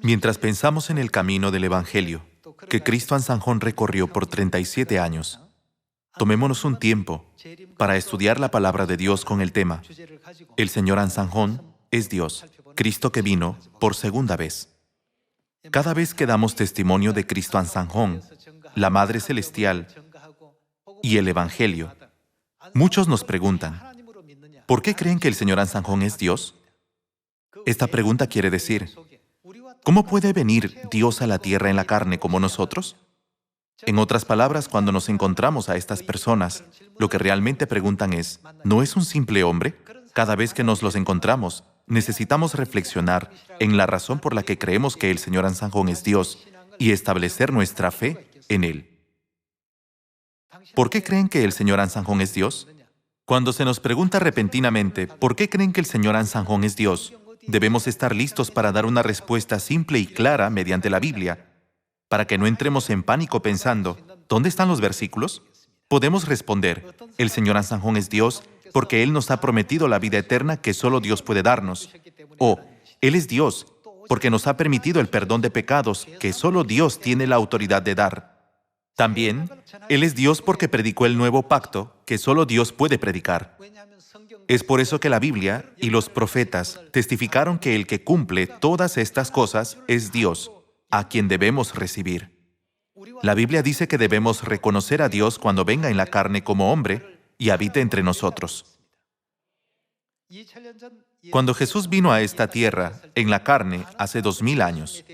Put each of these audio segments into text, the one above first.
Mientras pensamos en el camino del Evangelio que Cristo Ansanjón recorrió por 37 años, tomémonos un tiempo para estudiar la palabra de Dios con el tema El Señor Ansanjón es Dios, Cristo que vino por segunda vez. Cada vez que damos testimonio de Cristo Ansanjón, la Madre Celestial y el Evangelio, muchos nos preguntan, ¿por qué creen que el Señor Ansanjón es Dios? Esta pregunta quiere decir, ¿cómo puede venir Dios a la tierra en la carne como nosotros? En otras palabras, cuando nos encontramos a estas personas, lo que realmente preguntan es, ¿no es un simple hombre? Cada vez que nos los encontramos, necesitamos reflexionar en la razón por la que creemos que el Señor Ansanjón es Dios y establecer nuestra fe en Él. ¿Por qué creen que el Señor Ansanjón es Dios? Cuando se nos pregunta repentinamente, ¿por qué creen que el Señor Ansanjón es Dios?, debemos estar listos para dar una respuesta simple y clara mediante la Biblia, para que no entremos en pánico pensando, ¿dónde están los versículos? Podemos responder, el Señor Ansanjón es Dios porque Él nos ha prometido la vida eterna que solo Dios puede darnos. O, Él es Dios porque nos ha permitido el perdón de pecados que solo Dios tiene la autoridad de dar. También, Él es Dios porque predicó el nuevo pacto que solo Dios puede predicar. Es por eso que la Biblia y los profetas testificaron que el que cumple todas estas cosas es Dios, a quien debemos recibir. La Biblia dice que debemos reconocer a Dios cuando venga en la carne como hombre y habite entre nosotros. Cuando Jesús vino a esta tierra en la carne hace 2000 años,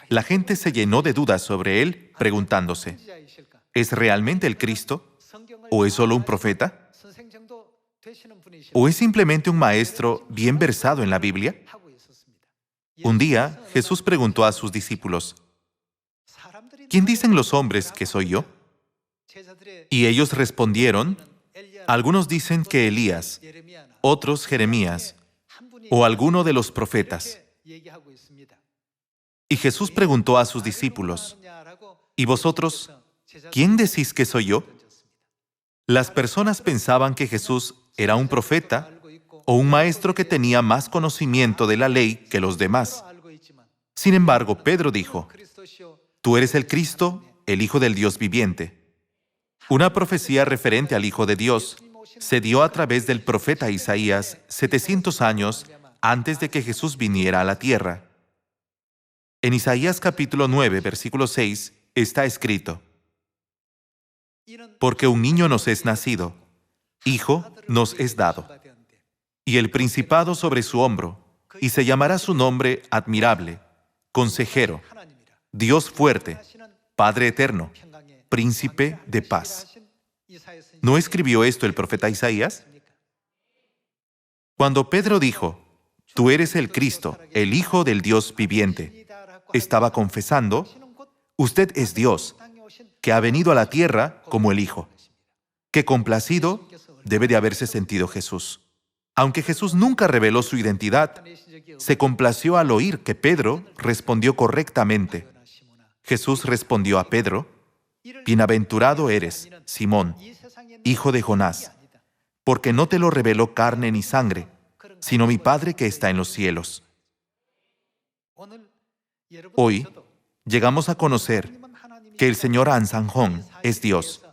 la gente se llenó de dudas sobre Él, preguntándose, ¿es realmente el Cristo? ¿O es solo un profeta? ¿O es simplemente un maestro bien versado en la Biblia? Un día, Jesús preguntó a sus discípulos, ¿quién dicen los hombres que soy yo? Y ellos respondieron, algunos dicen que Elías, otros Jeremías, o alguno de los profetas. Y Jesús preguntó a sus discípulos, ¿y vosotros, quién decís que soy yo? Las personas pensaban que Jesús era un profeta o un maestro que tenía más conocimiento de la ley que los demás. Sin embargo, Pedro dijo, «Tú eres el Cristo, el Hijo del Dios viviente». Una profecía referente al Hijo de Dios se dio a través del profeta Isaías 700 años antes de que Jesús viniera a la tierra. En Isaías capítulo 9, versículo 6, está escrito, «Porque un niño nos es nacido, hijo nos es dado, y el principado sobre su hombro, y se llamará su nombre admirable, consejero, Dios fuerte, Padre eterno, príncipe de paz». ¿No escribió esto el profeta Isaías? Cuando Pedro dijo, «Tú eres el Cristo, el Hijo del Dios viviente», estaba confesando, «Usted es Dios, que ha venido a la tierra como el Hijo». Qué complacido debe de haberse sentido Jesús. Aunque Jesús nunca reveló su identidad, se complació al oír que Pedro respondió correctamente. Jesús respondió a Pedro, «Bienaventurado eres, Simón, hijo de Jonás, porque no te lo reveló carne ni sangre, sino mi Padre que está en los cielos». Hoy llegamos a conocer que el Señor Ansanjón es Dios.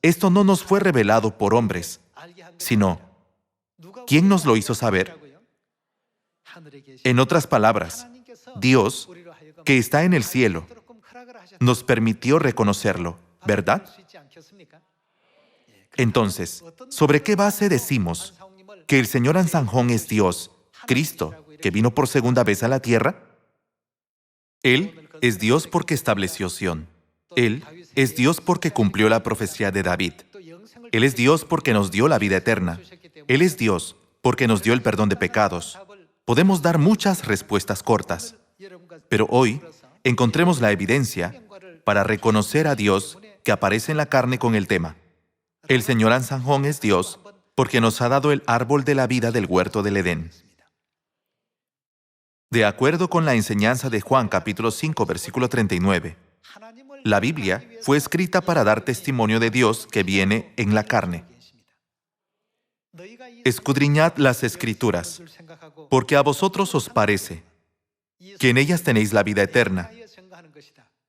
Esto no nos fue revelado por hombres, sino, ¿quién nos lo hizo saber? En otras palabras, Dios, que está en el cielo, nos permitió reconocerlo, ¿verdad? Entonces, ¿sobre qué base decimos que el Señor Ansanjón es Dios, Cristo, que vino por segunda vez a la tierra? Él es Dios porque estableció Sión. Él es Dios porque cumplió la profecía de David. Él es Dios porque nos dio la vida eterna. Él es Dios porque nos dio el perdón de pecados. Podemos dar muchas respuestas cortas, pero hoy encontremos la evidencia para reconocer a Dios que aparece en la carne con el tema. El Señor Ansanjón es Dios porque nos ha dado el árbol de la vida del huerto del Edén. De acuerdo con la enseñanza de Juan capítulo 5, versículo 39, la Biblia fue escrita para dar testimonio de Dios que viene en la carne. Escudriñad las Escrituras, porque a vosotros os parece que en ellas tenéis la vida eterna,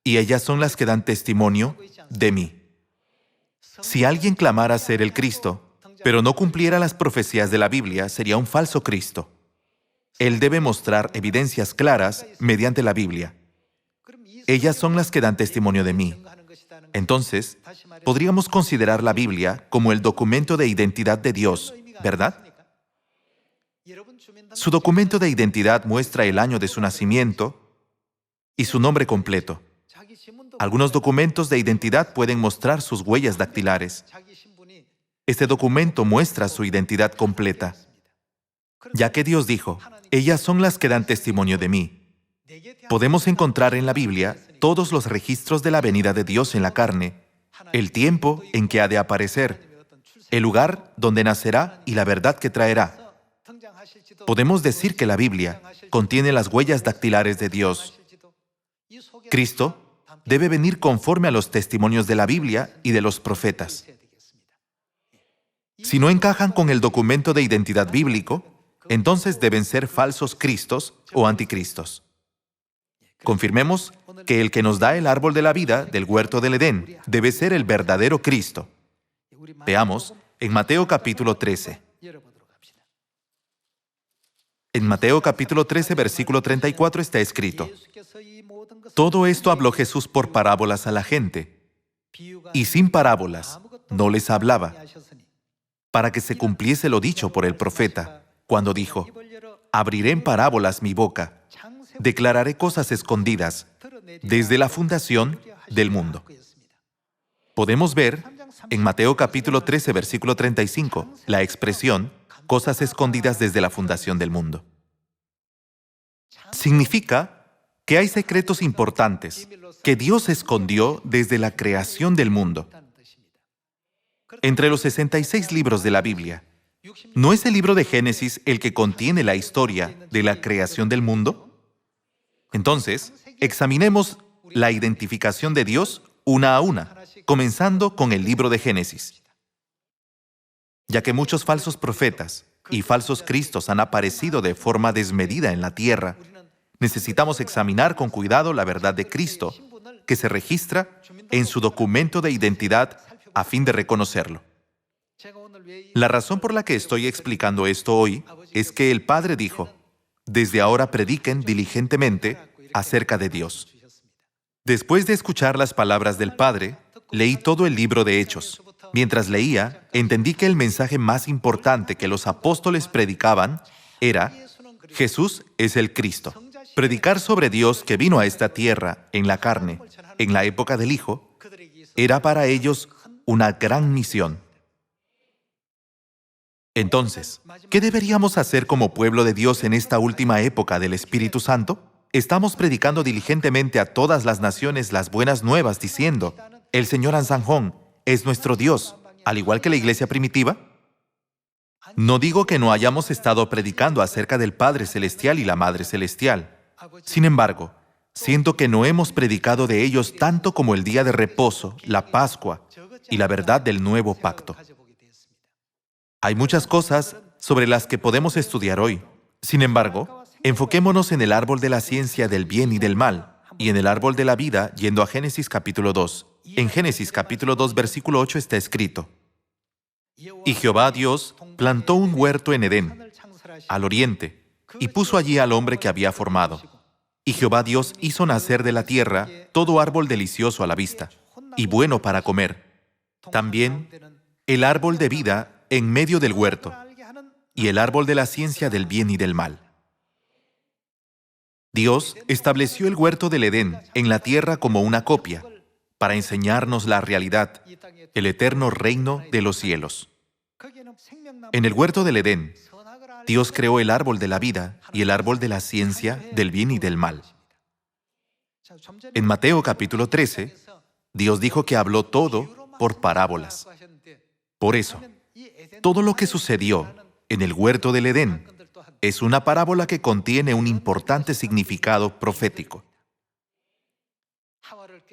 y ellas son las que dan testimonio de mí. Si alguien clamara ser el Cristo, pero no cumpliera las profecías de la Biblia, sería un falso Cristo. Él debe mostrar evidencias claras mediante la Biblia. Ellas son las que dan testimonio de mí. Entonces, podríamos considerar la Biblia como el documento de identidad de Dios, ¿verdad? Su documento de identidad muestra el año de su nacimiento y su nombre completo. Algunos documentos de identidad pueden mostrar sus huellas dactilares. Este documento muestra su identidad completa, ya que Dios dijo, ellas son las que dan testimonio de mí. Podemos encontrar en la Biblia todos los registros de la venida de Dios en la carne, el tiempo en que ha de aparecer, el lugar donde nacerá y la verdad que traerá. Podemos decir que la Biblia contiene las huellas dactilares de Dios. Cristo debe venir conforme a los testimonios de la Biblia y de los profetas. Si no encajan con el documento de identidad bíblico, entonces deben ser falsos cristos o anticristos. Confirmemos que el que nos da el árbol de la vida del huerto del Edén debe ser el verdadero Cristo. Veamos en Mateo capítulo 13. En Mateo capítulo 13, versículo 34 está escrito, todo esto habló Jesús por parábolas a la gente, y sin parábolas no les hablaba, para que se cumpliese lo dicho por el profeta, cuando dijo, abriré en parábolas mi boca, declararé cosas escondidas desde la fundación del mundo. Podemos ver en Mateo capítulo 13, versículo 35, la expresión cosas escondidas desde la fundación del mundo. Significa que hay secretos importantes que Dios escondió desde la creación del mundo. Entre los 66 libros de la Biblia, ¿no es el libro de Génesis el que contiene la historia de la creación del mundo? Entonces, examinemos la identificación de Dios una a una, comenzando con el libro de Génesis. Ya que muchos falsos profetas y falsos cristos han aparecido de forma desmedida en la tierra, necesitamos examinar con cuidado la verdad de Cristo, que se registra en su documento de identidad a fin de reconocerlo. La razón por la que estoy explicando esto hoy es que el Padre dijo, desde ahora prediquen diligentemente acerca de Dios. Después de escuchar las palabras del Padre, leí todo el libro de Hechos. Mientras leía, entendí que el mensaje más importante que los apóstoles predicaban era, Jesús es el Cristo. Predicar sobre Dios que vino a esta tierra en la carne, en la época del Hijo, era para ellos una gran misión. Entonces, ¿qué deberíamos hacer como pueblo de Dios en esta última época del Espíritu Santo? Estamos predicando diligentemente a todas las naciones las buenas nuevas, diciendo, el Señor Ansanjón es nuestro Dios, al igual que la iglesia primitiva. No digo que no hayamos estado predicando acerca del Padre Celestial y la Madre Celestial. Sin embargo, siento que no hemos predicado de ellos tanto como el día de reposo, la Pascua y la verdad del nuevo pacto. Hay muchas cosas sobre las que podemos estudiar hoy. Sin embargo, enfoquémonos en el árbol de la ciencia del bien y del mal, y en el árbol de la vida, yendo a Génesis capítulo 2. En Génesis capítulo 2, versículo 8 está escrito, y Jehová Dios plantó un huerto en Edén, al oriente, y puso allí al hombre que había formado. Y Jehová Dios hizo nacer de la tierra todo árbol delicioso a la vista, y bueno para comer. También el árbol de vida en medio del huerto, y el árbol de la ciencia del bien y del mal. Dios estableció el huerto del Edén en la tierra como una copia, para enseñarnos la realidad, el eterno reino de los cielos. En el huerto del Edén, Dios creó el árbol de la vida y el árbol de la ciencia del bien y del mal. En Mateo capítulo 13, Dios dijo que habló todo por parábolas. Por eso, todo lo que sucedió en el huerto del Edén es una parábola que contiene un importante significado profético.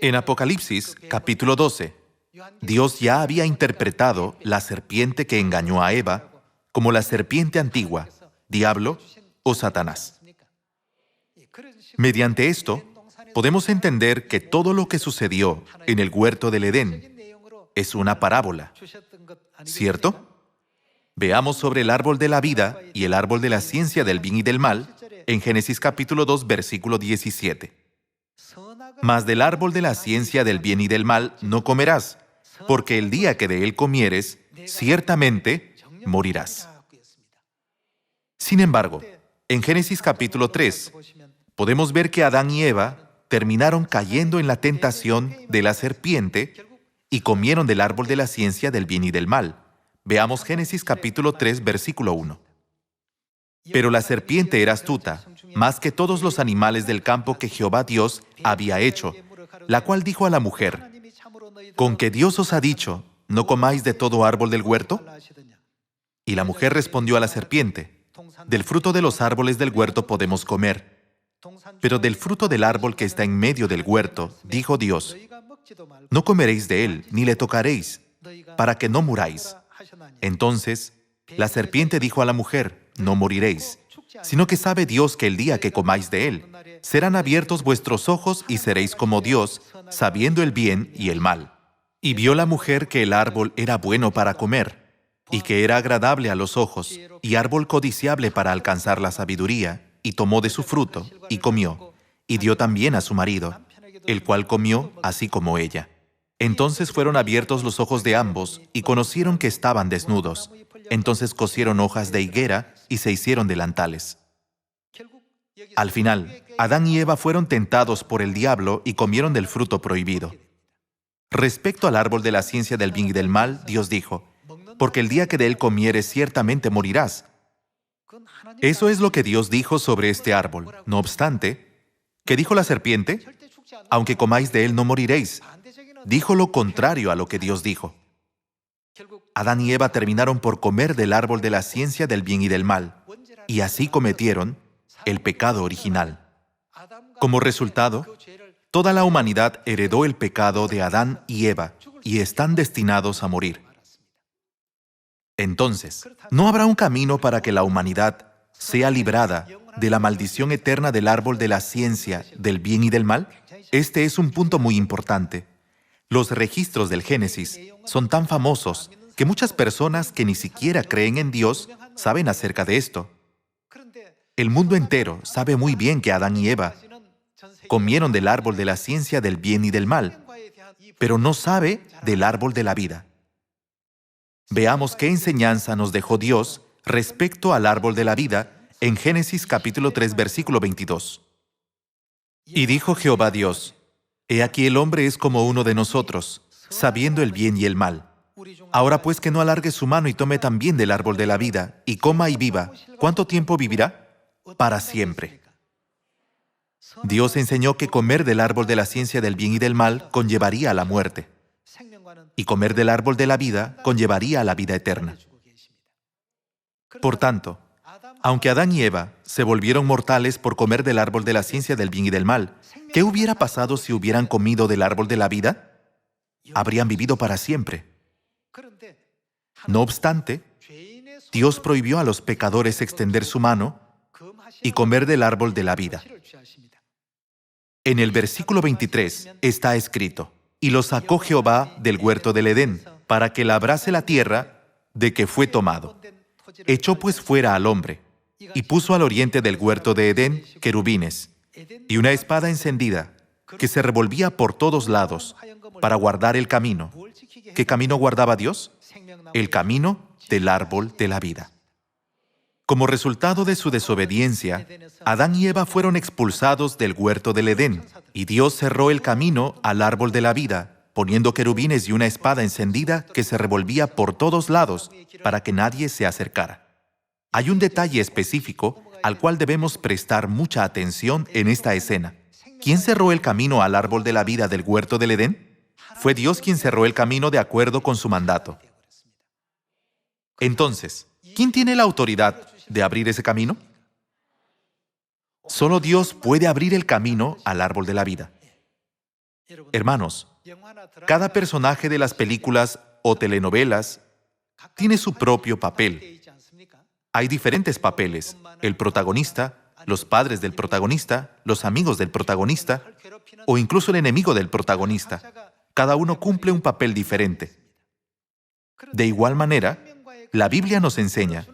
En Apocalipsis, capítulo 12, Dios ya había interpretado la serpiente que engañó a Eva como la serpiente antigua, diablo o Satanás. Mediante esto, podemos entender que todo lo que sucedió en el huerto del Edén es una parábola, ¿cierto? Veamos sobre el árbol de la vida y el árbol de la ciencia del bien y del mal en Génesis capítulo 2, versículo 17. Mas del árbol de la ciencia del bien y del mal no comerás, porque el día que de él comieres, ciertamente morirás. Sin embargo, en Génesis capítulo 3, podemos ver que Adán y Eva terminaron cayendo en la tentación de la serpiente y comieron del árbol de la ciencia del bien y del mal. Veamos Génesis capítulo 3, versículo 1. Pero la serpiente era astuta, más que todos los animales del campo que Jehová Dios había hecho, la cual dijo a la mujer: ¿con que Dios os ha dicho, no comáis de todo árbol del huerto? Y la mujer respondió a la serpiente: del fruto de los árboles del huerto podemos comer, pero del fruto del árbol que está en medio del huerto, dijo Dios: no comeréis de él, ni le tocaréis, para que no muráis. Entonces, la serpiente dijo a la mujer: no moriréis, sino que sabe Dios que el día que comáis de él, serán abiertos vuestros ojos y seréis como Dios, sabiendo el bien y el mal. Y vio la mujer que el árbol era bueno para comer, y que era agradable a los ojos, y árbol codiciable para alcanzar la sabiduría, y tomó de su fruto, y comió, y dio también a su marido, el cual comió así como ella. Entonces fueron abiertos los ojos de ambos, y conocieron que estaban desnudos. Entonces cosieron hojas de higuera, y se hicieron delantales. Al final, Adán y Eva fueron tentados por el diablo y comieron del fruto prohibido. Respecto al árbol de la ciencia del bien y del mal, Dios dijo: porque el día que de él comieres ciertamente morirás. Eso es lo que Dios dijo sobre este árbol. No obstante, ¿qué dijo la serpiente? Aunque comáis de él no moriréis. Dijo lo contrario a lo que Dios dijo. Adán y Eva terminaron por comer del árbol de la ciencia del bien y del mal, y así cometieron el pecado original. Como resultado, toda la humanidad heredó el pecado de Adán y Eva, y están destinados a morir. Entonces, ¿no habrá un camino para que la humanidad sea librada de la maldición eterna del árbol de la ciencia del bien y del mal? Este es un punto muy importante. Los registros del Génesis son tan famosos que muchas personas que ni siquiera creen en Dios saben acerca de esto. El mundo entero sabe muy bien que Adán y Eva comieron del árbol de la ciencia del bien y del mal, pero no sabe del árbol de la vida. Veamos qué enseñanza nos dejó Dios respecto al árbol de la vida en Génesis capítulo 3, versículo 22. Y dijo Jehová Dios: he aquí el hombre es como uno de nosotros, sabiendo el bien y el mal. Ahora pues que no alargue su mano y tome también del árbol de la vida, y coma y viva. ¿Cuánto tiempo vivirá? Para siempre. Dios enseñó que comer del árbol de la ciencia del bien y del mal conllevaría a la muerte, y comer del árbol de la vida conllevaría a la vida eterna. Por tanto, aunque Adán y Eva se volvieron mortales por comer del árbol de la ciencia del bien y del mal, ¿qué hubiera pasado si hubieran comido del árbol de la vida? Habrían vivido para siempre. No obstante, Dios prohibió a los pecadores extender su mano y comer del árbol de la vida. En el versículo 23 está escrito: y lo sacó Jehová del huerto del Edén, para que labrase la tierra de que fue tomado. Echó pues fuera al hombre, y puso al oriente del huerto de Edén querubines, y una espada encendida, que se revolvía por todos lados, para guardar el camino. ¿Qué camino guardaba Dios? El camino del árbol de la vida. Como resultado de su desobediencia, Adán y Eva fueron expulsados del huerto del Edén, y Dios cerró el camino al árbol de la vida, poniendo querubines y una espada encendida que se revolvía por todos lados para que nadie se acercara. Hay un detalle específico al cual debemos prestar mucha atención en esta escena. ¿Quién cerró el camino al árbol de la vida del huerto del Edén? Fue Dios quien cerró el camino de acuerdo con su mandato. Entonces, ¿quién tiene la autoridad de abrir ese camino? Solo Dios puede abrir el camino al árbol de la vida. Hermanos, cada personaje de las películas o telenovelas tiene su propio papel. Hay diferentes papeles: el protagonista, los padres del protagonista, los amigos del protagonista o incluso el enemigo del protagonista. Cada uno cumple un papel diferente. De igual manera, la Biblia nos enseña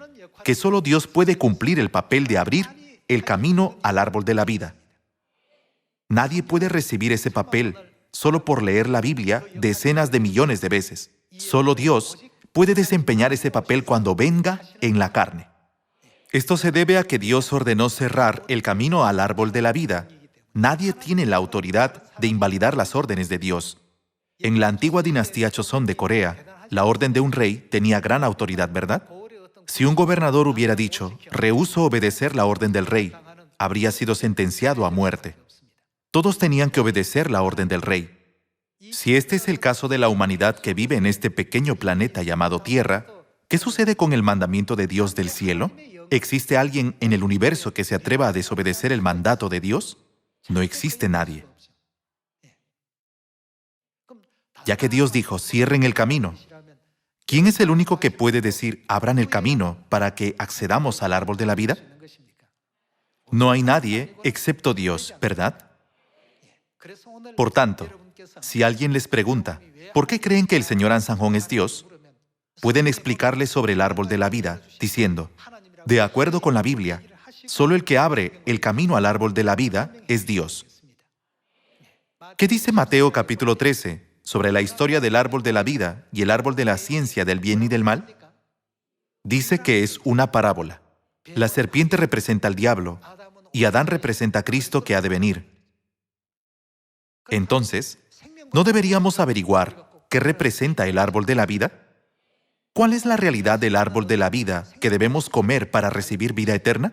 que solo Dios puede cumplir el papel de abrir el camino al árbol de la vida. Nadie puede recibir ese papel solo por leer la Biblia decenas de millones de veces. Solo Dios puede desempeñar ese papel cuando venga en la carne. Esto se debe a que Dios ordenó cerrar el camino al árbol de la vida. Nadie tiene la autoridad de invalidar las órdenes de Dios. En la antigua dinastía Joseon de Corea, la orden de un rey tenía gran autoridad, ¿verdad? Si un gobernador hubiera dicho, rehúso obedecer la orden del rey, habría sido sentenciado a muerte. Todos tenían que obedecer la orden del rey. Si este es el caso de la humanidad que vive en este pequeño planeta llamado Tierra, ¿qué sucede con el mandamiento de Dios del cielo? ¿Existe alguien en el universo que se atreva a desobedecer el mandato de Dios? No existe nadie. Ya que Dios dijo, cierren el camino, ¿quién es el único que puede decir, abran el camino para que accedamos al árbol de la vida? No hay nadie excepto Dios, ¿verdad? Por tanto, si alguien les pregunta, ¿por qué creen que el Señor Ansanjón es Dios? Pueden explicarle sobre el árbol de la vida, diciendo, de acuerdo con la Biblia, solo el que abre el camino al árbol de la vida es Dios. ¿Qué dice Mateo capítulo 13 sobre la historia del árbol de la vida y el árbol de la ciencia del bien y del mal? Dice que es una parábola. La serpiente representa al diablo y Adán representa a Cristo que ha de venir. Entonces, ¿no deberíamos averiguar qué representa el árbol de la vida? ¿Cuál es la realidad del árbol de la vida que debemos comer para recibir vida eterna?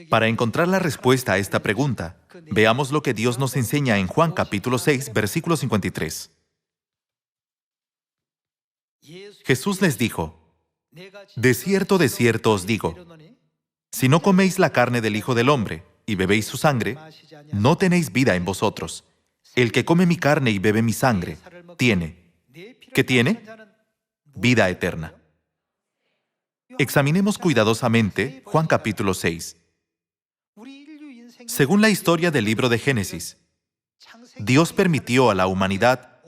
Para encontrar la respuesta a esta pregunta, veamos lo que Dios nos enseña en Juan capítulo 6, versículo 53. Jesús les dijo, de cierto os digo, si no coméis la carne del Hijo del Hombre y bebéis su sangre, no tenéis vida en vosotros. El que come mi carne y bebe mi sangre, tiene. ¿Qué tiene? Vida eterna. Examinemos cuidadosamente Juan capítulo 6. Según la historia del libro de Génesis, Dios permitió a la humanidad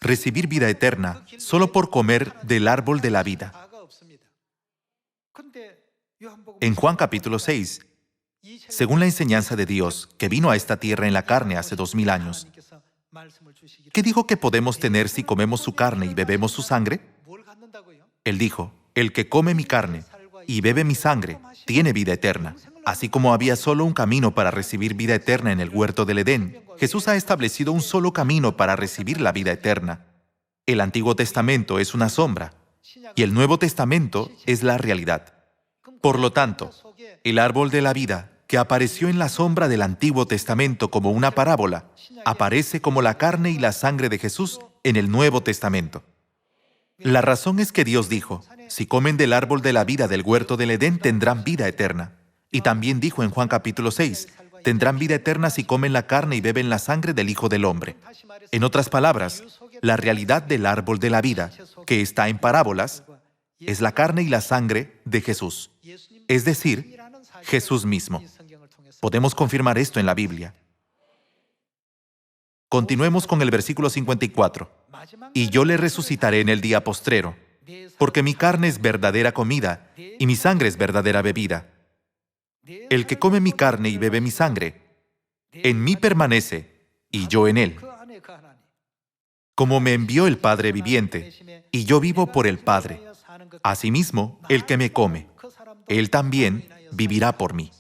recibir vida eterna solo por comer del árbol de la vida. En Juan capítulo 6, según la enseñanza de Dios, que vino a esta tierra en la carne hace 2000 años, ¿qué dijo que podemos tener si comemos su carne y bebemos su sangre? Él dijo, el que come mi carne y bebe mi sangre tiene vida eterna. Así como había solo un camino para recibir vida eterna en el huerto del Edén, Jesús ha establecido un solo camino para recibir la vida eterna. El Antiguo Testamento es una sombra y el Nuevo Testamento es la realidad. Por lo tanto, el árbol de la vida, que apareció en la sombra del Antiguo Testamento como una parábola, aparece como la carne y la sangre de Jesús en el Nuevo Testamento. La razón es que Dios dijo, si comen del árbol de la vida del huerto del Edén, tendrán vida eterna. Y también dijo en Juan capítulo 6, tendrán vida eterna si comen la carne y beben la sangre del Hijo del Hombre. En otras palabras, la realidad del árbol de la vida, que está en parábolas, es la carne y la sangre de Jesús, es decir, Jesús mismo. Podemos confirmar esto en la Biblia. Continuemos con el versículo 54. Y yo le resucitaré en el día postrero, porque mi carne es verdadera comida y mi sangre es verdadera bebida. El que come mi carne y bebe mi sangre, en mí permanece y yo en él. Como me envió el Padre viviente, y yo vivo por el Padre. Asimismo, el que me come, él también vivirá por mí.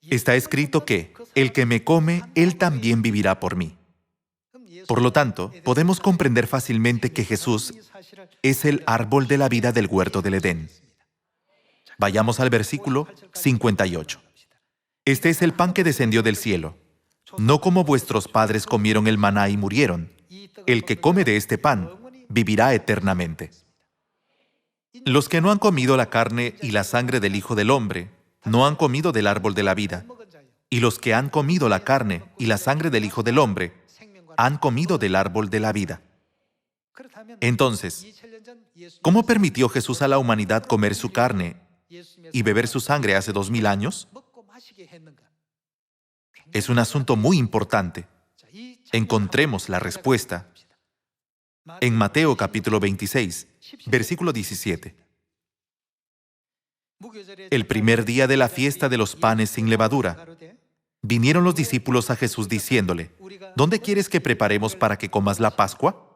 Está escrito que, el que me come, él también vivirá por mí. Por lo tanto, podemos comprender fácilmente que Jesús es el árbol de la vida del huerto del Edén. Vayamos al versículo 58. Este es el pan que descendió del cielo. No como vuestros padres comieron el maná y murieron. El que come de este pan vivirá eternamente. Los que no han comido la carne y la sangre del Hijo del Hombre no han comido del árbol de la vida. Y los que han comido la carne y la sangre del Hijo del Hombre han comido del árbol de la vida. Entonces, ¿cómo permitió Jesús a la humanidad comer su carne y beber su sangre hace 2000 años? Es un asunto muy importante. Encontremos la respuesta en Mateo capítulo 26, versículo 17. El primer día de la fiesta de los panes sin levadura, vinieron los discípulos a Jesús diciéndole: ¿Dónde quieres que preparemos para que comas la Pascua?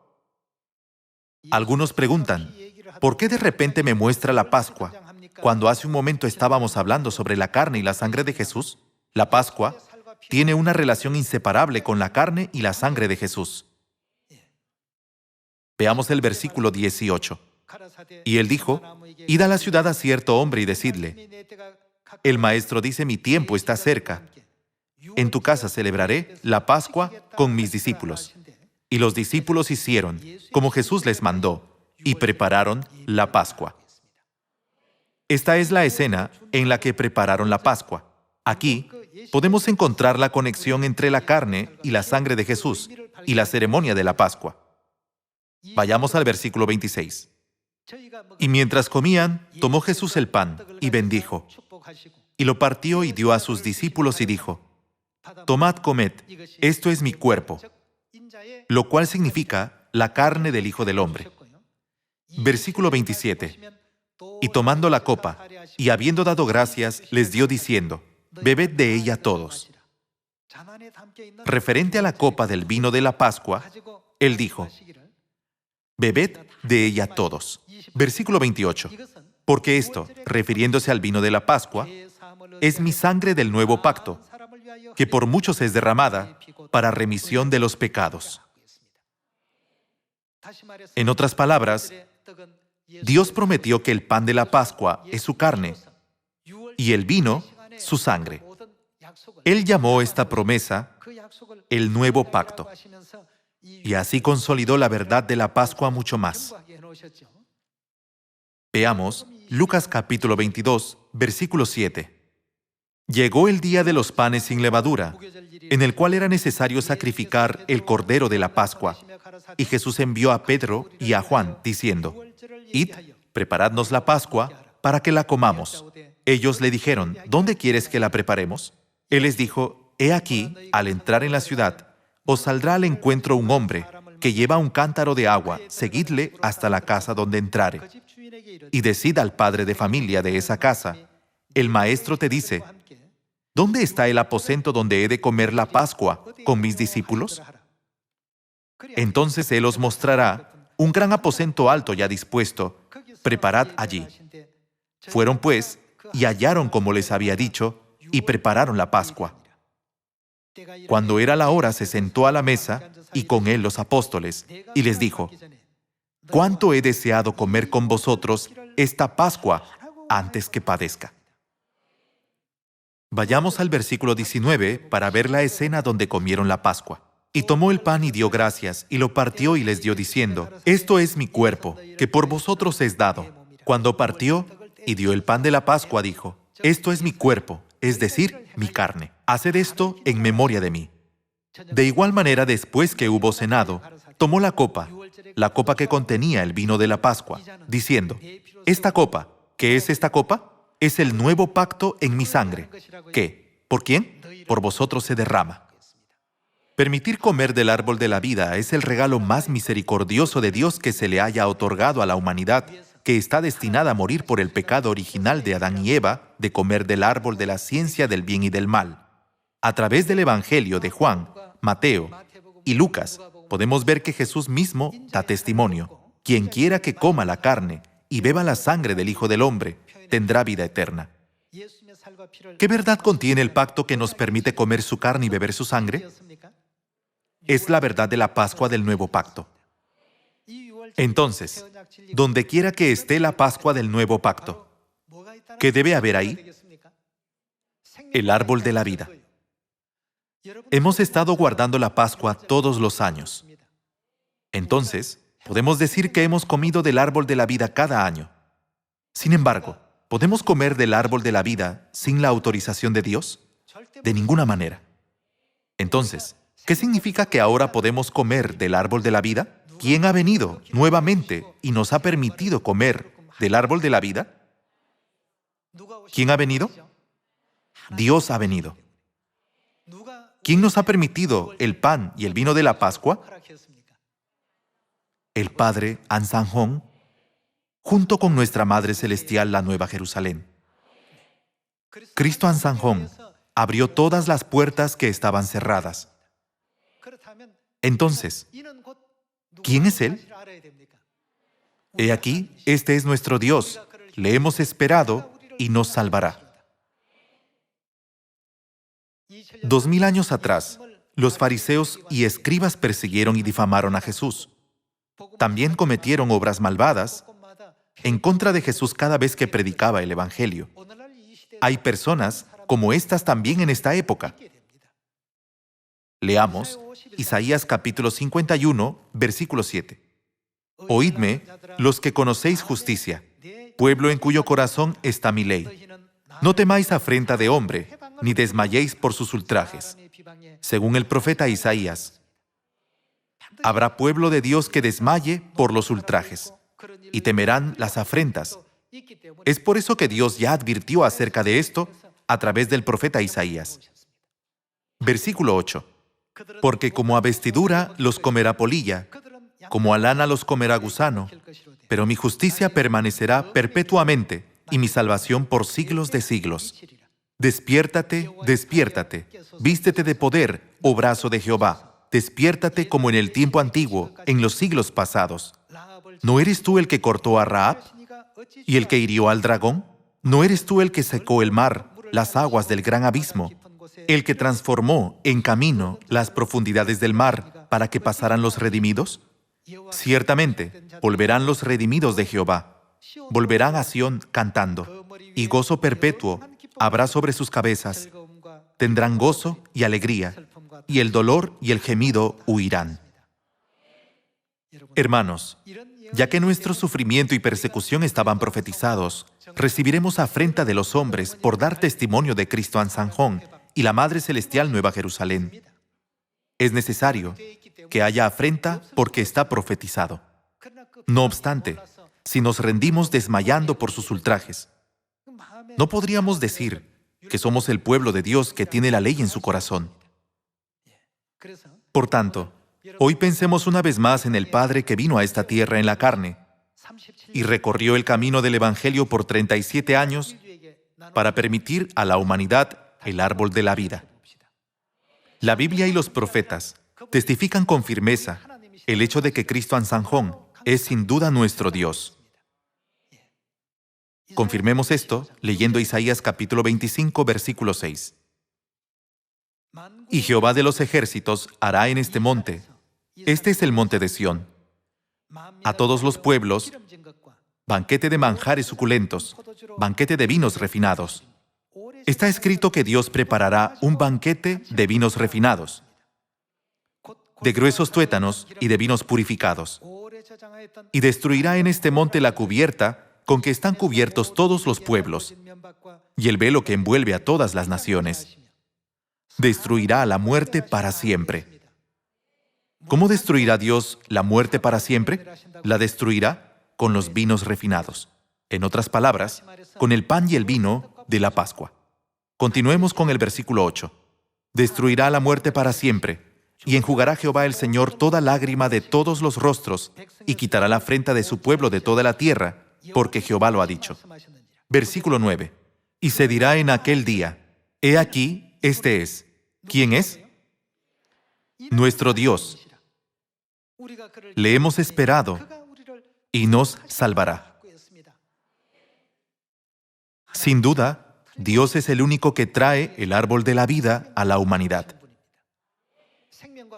Algunos preguntan: ¿por qué de repente me muestra la Pascua, cuando hace un momento estábamos hablando sobre la carne y la sangre de Jesús? La Pascua tiene una relación inseparable con la carne y la sangre de Jesús. Veamos el versículo 18. Y él dijo: Id a la ciudad a cierto hombre y decidle: el maestro dice, mi tiempo está cerca. En tu casa celebraré la Pascua con mis discípulos. Y los discípulos hicieron como Jesús les mandó y prepararon la Pascua. Esta es la escena en la que prepararon la Pascua. Aquí podemos encontrar la conexión entre la carne y la sangre de Jesús y la ceremonia de la Pascua. Vayamos al versículo 26. Y mientras comían, tomó Jesús el pan y bendijo, y lo partió y dio a sus discípulos y dijo: Tomad, comed, esto es mi cuerpo, lo cual significa la carne del Hijo del Hombre. Versículo 27. Y tomando la copa, y habiendo dado gracias, les dio diciendo: Bebed de ella todos. Referente a la copa del vino de la Pascua, él dijo: Bebed de ella todos. Versículo 28. Porque esto, refiriéndose al vino de la Pascua, es mi sangre del nuevo pacto, que por muchos es derramada para remisión de los pecados. En otras palabras, Dios prometió que el pan de la Pascua es su carne y el vino su sangre. Él llamó esta promesa el nuevo pacto, y así consolidó la verdad de la Pascua mucho más. Veamos Lucas capítulo 22, versículo 7. Llegó el día de los panes sin levadura, en el cual era necesario sacrificar el cordero de la Pascua. Y Jesús envió a Pedro y a Juan, diciendo: Id, preparadnos la Pascua para que la comamos. Ellos le dijeron: ¿Dónde quieres que la preparemos? Él les dijo: He aquí, al entrar en la ciudad, os saldrá al encuentro un hombre que lleva un cántaro de agua. Seguidle hasta la casa donde entrare. Y decid al padre de familia de esa casa: el maestro te dice: ¿dónde está el aposento donde he de comer la Pascua con mis discípulos? Entonces él os mostrará un gran aposento alto ya dispuesto. Preparad allí. Fueron pues, y hallaron como les había dicho, y prepararon la Pascua. Cuando era la hora, se sentó a la mesa, y con él los apóstoles, y les dijo: ¿cuánto he deseado comer con vosotros esta Pascua antes que padezca? Vayamos al versículo 19 para ver la escena donde comieron la Pascua. Y tomó el pan y dio gracias, y lo partió y les dio diciendo: esto es mi cuerpo, que por vosotros es dado. Cuando partió y dio el pan de la Pascua, dijo: esto es mi cuerpo, es decir, mi carne. Haced esto en memoria de mí. De igual manera, después que hubo cenado, tomó la copa que contenía el vino de la Pascua, diciendo: esta copa, ¿qué es esta copa? Es el nuevo pacto en mi sangre, que, ¿por quién? Por vosotros se derrama. Permitir comer del árbol de la vida es el regalo más misericordioso de Dios que se le haya otorgado a la humanidad, que está destinada a morir por el pecado original de Adán y Eva de comer del árbol de la ciencia del bien y del mal. A través del Evangelio de Juan, Mateo y Lucas, podemos ver que Jesús mismo da testimonio: quien quiera que coma la carne y beba la sangre del Hijo del Hombre, tendrá vida eterna. ¿Qué verdad contiene el pacto que nos permite comer su carne y beber su sangre? Es la verdad de la Pascua del nuevo pacto. Entonces, donde quiera que esté la Pascua del nuevo pacto, ¿qué debe haber ahí? El árbol de la vida. Hemos estado guardando la Pascua todos los años. Entonces, podemos decir que hemos comido del árbol de la vida cada año. Sin embargo, ¿podemos comer del árbol de la vida sin la autorización de Dios? De ninguna manera. Entonces, ¿qué significa que ahora podemos comer del árbol de la vida? ¿Quién ha venido nuevamente y nos ha permitido comer del árbol de la vida? ¿Quién ha venido? Dios ha venido. ¿Quién nos ha permitido el pan y el vino de la Pascua? El Padre Ansanjón, junto con nuestra Madre Celestial, la Nueva Jerusalén. Cristo Ansanjón abrió todas las puertas que estaban cerradas. Entonces, ¿quién es Él? He aquí, este es nuestro Dios. Le hemos esperado y nos salvará. 2000 años atrás, los fariseos y escribas persiguieron y difamaron a Jesús. También cometieron obras malvadas en contra de Jesús cada vez que predicaba el Evangelio. Hay personas como estas también en esta época. Leamos Isaías capítulo 51, versículo 7. Oídme, los que conocéis justicia, pueblo en cuyo corazón está mi ley. No temáis afrenta de hombre, ni desmayéis por sus ultrajes. Según el profeta Isaías, habrá pueblo de Dios que desmaye por los ultrajes, y temerán las afrentas. Es por eso que Dios ya advirtió acerca de esto a través del profeta Isaías. Versículo 8. Porque como a vestidura los comerá polilla, como a lana los comerá gusano, pero mi justicia permanecerá perpetuamente y mi salvación por siglos de siglos. Despiértate, despiértate, vístete de poder, oh brazo de Jehová. Despiértate como en el tiempo antiguo, en los siglos pasados. ¿No eres tú el que cortó a Rahab y el que hirió al dragón? ¿No eres tú el que secó el mar, las aguas del gran abismo, el que transformó en camino las profundidades del mar para que pasaran los redimidos? Ciertamente, volverán los redimidos de Jehová. Volverán a Sión cantando, y gozo perpetuo habrá sobre sus cabezas. Tendrán gozo y alegría, y el dolor y el gemido huirán. Hermanos, ya que nuestro sufrimiento y persecución estaban profetizados, recibiremos afrenta de los hombres por dar testimonio de Cristo Ansanjón y la Madre Celestial Nueva Jerusalén. Es necesario que haya afrenta porque está profetizado. No obstante, si nos rendimos desmayando por sus ultrajes, no podríamos decir que somos el pueblo de Dios que tiene la ley en su corazón. Por tanto, hoy pensemos una vez más en el Padre que vino a esta tierra en la carne y recorrió el camino del Evangelio por 37 años para permitir a la humanidad el árbol de la vida. La Biblia y los profetas testifican con firmeza el hecho de que Cristo Ansanjón es sin duda nuestro Dios. Confirmemos esto leyendo Isaías capítulo 25, versículo 6. Y Jehová de los ejércitos hará en este monte, este es el monte de Sión, a todos los pueblos, banquete de manjares suculentos, banquete de vinos refinados. Está escrito que Dios preparará un banquete de vinos refinados, de gruesos tuétanos y de vinos purificados, y destruirá en este monte la cubierta con que están cubiertos todos los pueblos, y el velo que envuelve a todas las naciones. Destruirá a la muerte para siempre. ¿Cómo destruirá Dios la muerte para siempre? La destruirá con los vinos refinados. En otras palabras, con el pan y el vino de la Pascua. Continuemos con el versículo 8. Destruirá la muerte para siempre, y enjugará Jehová el Señor toda lágrima de todos los rostros, y quitará la afrenta de su pueblo de toda la tierra, porque Jehová lo ha dicho. Versículo 9. Y se dirá en aquel día, he aquí, este es. ¿Quién es? Nuestro Dios. Le hemos esperado y nos salvará. Sin duda, Dios es el único que trae el árbol de la vida a la humanidad.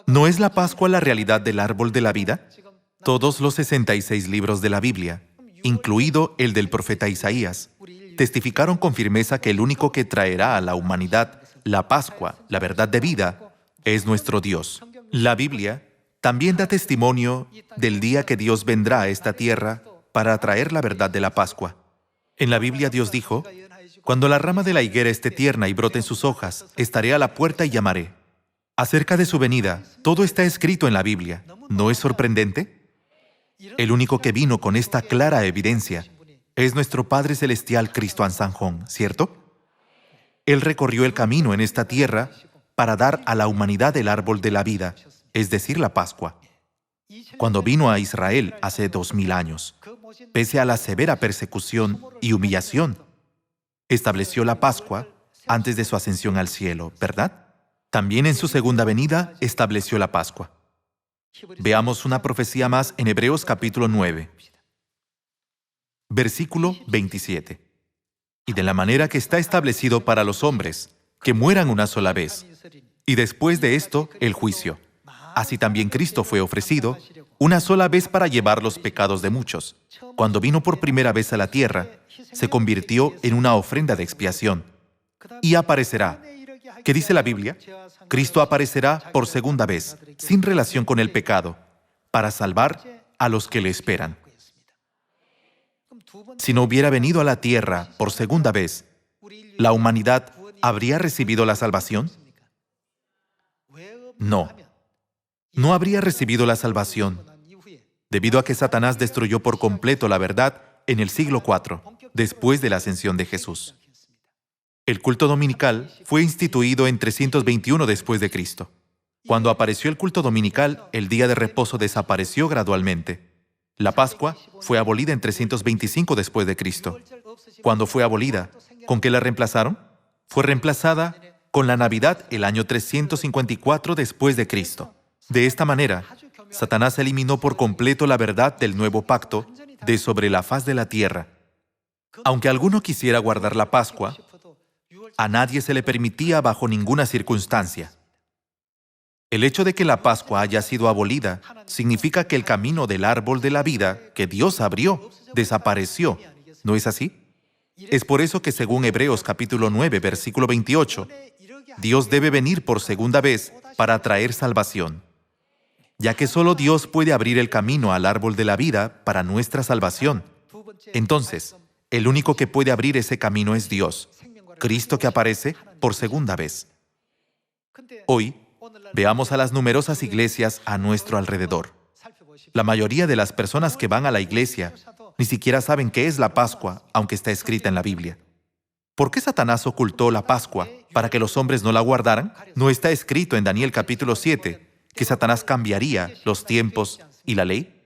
¿No es la Pascua la realidad del árbol de la vida? Todos los 66 libros de la Biblia, incluido el del profeta Isaías, testificaron con firmeza que el único que traerá a la humanidad la Pascua, la verdad de vida, es nuestro Dios. La Biblia también da testimonio del día que Dios vendrá a esta tierra para traer la verdad de la Pascua. En la Biblia Dios dijo, cuando la rama de la higuera esté tierna y broten sus hojas, estaré a la puerta y llamaré. Acerca de su venida, todo está escrito en la Biblia. ¿No es sorprendente? El único que vino con esta clara evidencia es nuestro Padre Celestial Cristo Ansanjón, ¿cierto? Él recorrió el camino en esta tierra para dar a la humanidad el árbol de la vida, es decir, la Pascua. Cuando vino a Israel hace 2000 años, pese a la severa persecución y humillación, estableció la Pascua antes de su ascensión al cielo, ¿verdad? También en su segunda venida estableció la Pascua. Veamos una profecía más en Hebreos capítulo 9, versículo 27. Y de la manera que está establecido para los hombres, que mueran una sola vez, y después de esto, el juicio. Así también Cristo fue ofrecido una sola vez para llevar los pecados de muchos. Cuando vino por primera vez a la tierra, se convirtió en una ofrenda de expiación. Y aparecerá. ¿Qué dice la Biblia? Cristo aparecerá por segunda vez, sin relación con el pecado, para salvar a los que le esperan. Si no hubiera venido a la tierra por segunda vez, ¿la humanidad habría recibido la salvación? No. No habría recibido la salvación, debido a que Satanás destruyó por completo la verdad en el siglo IV, después de la ascensión de Jesús. El culto dominical fue instituido en 321 después de Cristo. Cuando apareció el culto dominical, el día de reposo desapareció gradualmente. La Pascua fue abolida en 325 después de Cristo. Cuando fue abolida, ¿con qué la reemplazaron? Fue reemplazada con la Navidad el año 354 después de Cristo. De esta manera, Satanás eliminó por completo la verdad del nuevo pacto de sobre la faz de la tierra. Aunque alguno quisiera guardar la Pascua, a nadie se le permitía bajo ninguna circunstancia. El hecho de que la Pascua haya sido abolida significa que el camino del árbol de la vida que Dios abrió desapareció. ¿No es así? Es por eso que según Hebreos capítulo 9, versículo 28, Dios debe venir por segunda vez para traer salvación, ya que solo Dios puede abrir el camino al árbol de la vida para nuestra salvación. Entonces, el único que puede abrir ese camino es Dios, Cristo que aparece por segunda vez. Hoy, veamos a las numerosas iglesias a nuestro alrededor. La mayoría de las personas que van a la iglesia ni siquiera saben qué es la Pascua, aunque está escrita en la Biblia. ¿Por qué Satanás ocultó la Pascua para que los hombres no la guardaran? ¿No está escrito en Daniel capítulo 7 que Satanás cambiaría los tiempos y la ley?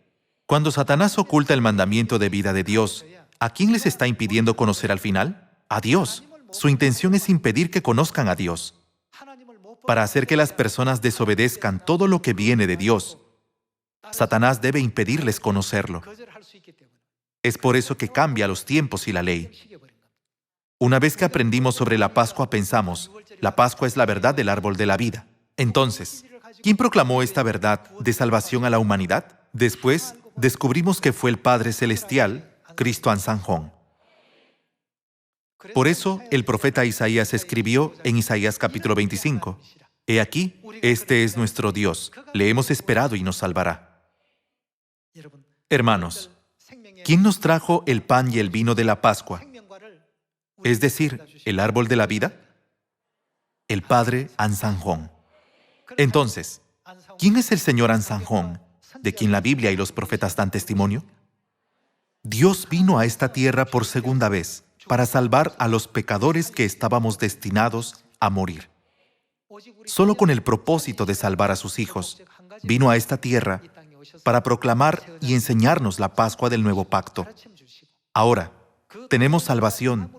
Cuando Satanás oculta el mandamiento de vida de Dios, ¿a quién les está impidiendo conocer al final? A Dios. Su intención es impedir que conozcan a Dios. Para hacer que las personas desobedezcan todo lo que viene de Dios, Satanás debe impedirles conocerlo. Es por eso que cambia los tiempos y la ley. Una vez que aprendimos sobre la Pascua, pensamos, la Pascua es la verdad del árbol de la vida. Entonces, ¿quién proclamó esta verdad de salvación a la humanidad? Después, descubrimos que fue el Padre Celestial, Cristo Ansanjón. Por eso, el profeta Isaías escribió en Isaías capítulo 25, «He aquí, este es nuestro Dios, le hemos esperado y nos salvará». Hermanos, ¿quién nos trajo el pan y el vino de la Pascua? Es decir, el árbol de la vida. El Padre Ansanjón. Entonces, ¿quién es el Señor Ansanjón, de quien la Biblia y los profetas dan testimonio? Dios vino a esta tierra por segunda vez para salvar a los pecadores que estábamos destinados a morir. Solo con el propósito de salvar a sus hijos, vino a esta tierra para proclamar y enseñarnos la Pascua del nuevo pacto. Ahora, tenemos salvación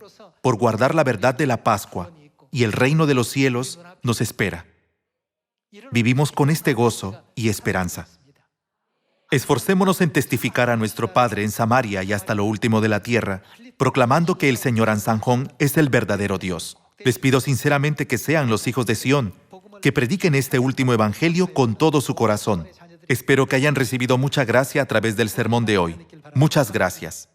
por guardar la verdad de la Pascua y el reino de los cielos nos espera. Vivimos con este gozo y esperanza. Esforcémonos en testificar a nuestro Padre en Samaria y hasta lo último de la tierra, proclamando que el Señor Ansanjón es el verdadero Dios. Les pido sinceramente que sean los hijos de Sión, que prediquen este último evangelio con todo su corazón. Espero que hayan recibido mucha gracia a través del sermón de hoy. Muchas gracias.